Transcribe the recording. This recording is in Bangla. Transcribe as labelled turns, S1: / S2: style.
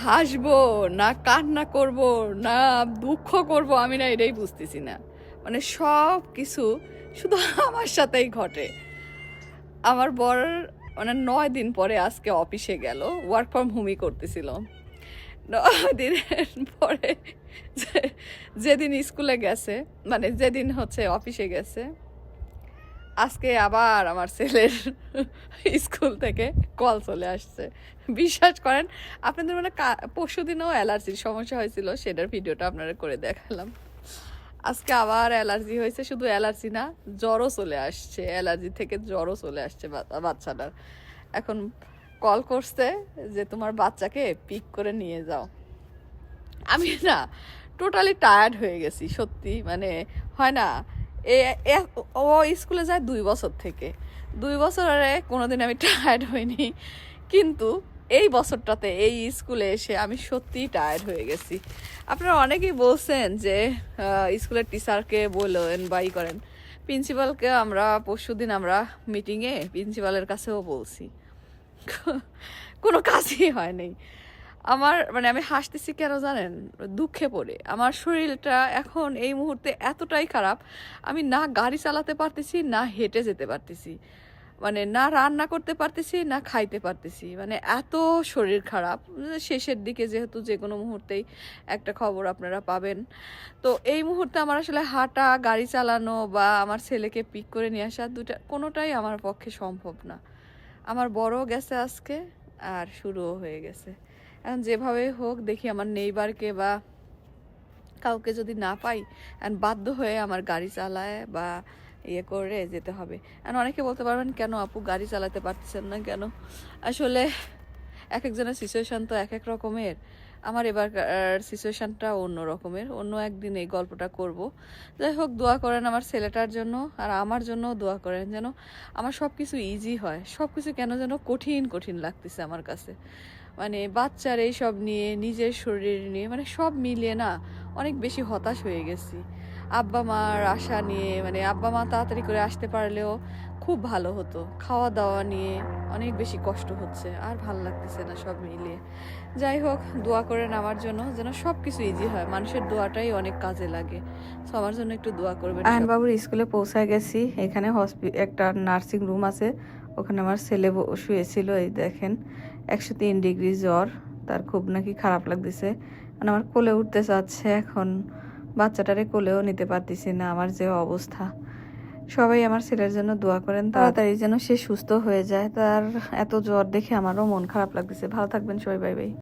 S1: হাসবো না কান্না করব না দুঃখ করব, আমি না এটাই বুঝতেছি না। মানে সব কিছু শুধু আমার সাথেই ঘটে। আমার বর মানে 9 দিন পরে আজকে অফিসে গেল, ওয়ার্ক ফ্রম হোমই করতেছিল। 9 দিনের পরে যেদিন স্কুলে গেছে, মানে যেদিন হচ্ছে অফিসে গেছে, আজকে আবার আমার ছেলের স্কুল থেকে কল চলে আসছে। বিশ্বাস করেন, আপনাদের মানে পরশু দিনও অ্যালার্জির সমস্যা হয়েছিল, সেটার ভিডিওটা আপনারা করে দেখালাম। আজকে আবার অ্যালার্জি হয়েছে, শুধু অ্যালার্জি না, জ্বরও চলে আসছে, অ্যালার্জি থেকে জ্বরও চলে আসছে বাচ্চাটার। এখন কল করছে যে তোমার বাচ্চাকে পিক করে নিয়ে যাও। আমি না টোটালি টায়ার্ড হয়ে গেছি সত্যি, মানে হয় না, ও স্কুলে যায় 2 বছর থেকে, 2 বছরে কোনোদিন আমি টায়ার্ড হইনি, কিন্তু এই বছরটাতে এই স্কুলে এসে আমি সত্যিই টায়ার্ড হয়ে গেছি। আপনারা অনেকেই বলছেন যে স্কুলের টিচারকে বলেন বা ই করেন, প্রিন্সিপালকে আমরা পরশুদিন আমরা মিটিংয়ে প্রিন্সিপালের কাছেও বলছি, কোনো কাজই হয় নাই। আমার মানে আমি হাসতেছি কেন জানেন, দুঃখে পড়ে। আমার শরীরটা এখন এই মুহূর্তে এতটাই খারাপ, আমি না গাড়ি চালাতে পারতেছি না হেঁটে যেতে পারতেছি, মানে না রান্না করতে পারতেছি না খাইতে পারতেছি, মানে এত শরীর খারাপ। শেষের দিকে যেহেতু যে কোনো মুহূর্তেই একটা খবর আপনারা পাবেন, তো এই মুহূর্তে আমার আসলে হাঁটা, গাড়ি চালানো বা আমার ছেলেকে পিক করে নিয়ে আসা, কোনোটাই আমার পক্ষে সম্ভব না। আমার বড় গেছে আজকে, আর শুরুও হয়ে গেছে। এখন যেভাবে হোক দেখি আমার নেইবারকে বা কাউকে যদি না পাই, এখন বাধ্য হয়ে আমার গাড়ি চালায় বা ইয়ে করে যেতে হবে। এখন অনেকে বলতে পারবেন কেন আপু গাড়ি চালাতে পারতেছেন না কেন? আসলে এক একজনের সিচুয়েশান তো এক এক রকমের। আমার এবার সিচুয়েশানটা অন্য রকমের, অন্য একদিন এই গল্পটা করব। যাই হোক, দোয়া করেন আমার ছেলেটার জন্য, আর আমার জন্য দোয়া করেন যেন আমার সব কিছু ইজি হয়। সব কিছু কেন যেন কঠিন কঠিন লাগতেছে আমার কাছে, মানে বাচ্চার এই সব নিয়ে, নিজের শরীর নিয়ে, মানে সব মিলিয়ে না অনেক বেশি হতাশ হয়ে গেছি। আব্বা মার আশা নিয়ে, মানে আব্বা মা তাড়াতাড়ি করে আসতে পারলেও খুব ভালো হতো, খাওয়া দাওয়া নিয়ে অনেক বেশি কষ্ট হচ্ছে, আর ভাল লাগতেছে না সব মিলিয়ে। যাই হোক, দোয়া করেন আমার জন্য যেন সব কিছু ইজি হয়, মানুষের দোয়াটাই অনেক কাজে লাগে। তো আমার জন্য একটু দোয়া করবেন। আয়ন বাবুর স্কুলে পৌঁছায় গেছি, এখানে একটা নার্সিং রুম আছে, ওখানে আমার ছেলে শুয়েছিল। এই দেখেন 103 ডিগ্রি জ্বর, তার খুব নাকি খারাপ লাগতেছে, মানে আমার কোলে উঠতে চাচ্ছে। এখন বাচ্চাটারে কোলেও নিতে পারতেছি না, আমার যে অবস্থা। সবাই আমার ছেলের জন্য দোয়া করেন, তাড়াতাড়ি যেন সে সুস্থ হয়ে যায়। তার এত জ্বর দেখে আমারও মন খারাপ লাগতেছে। ভালো থাকবেন সবাই, বাই বাই।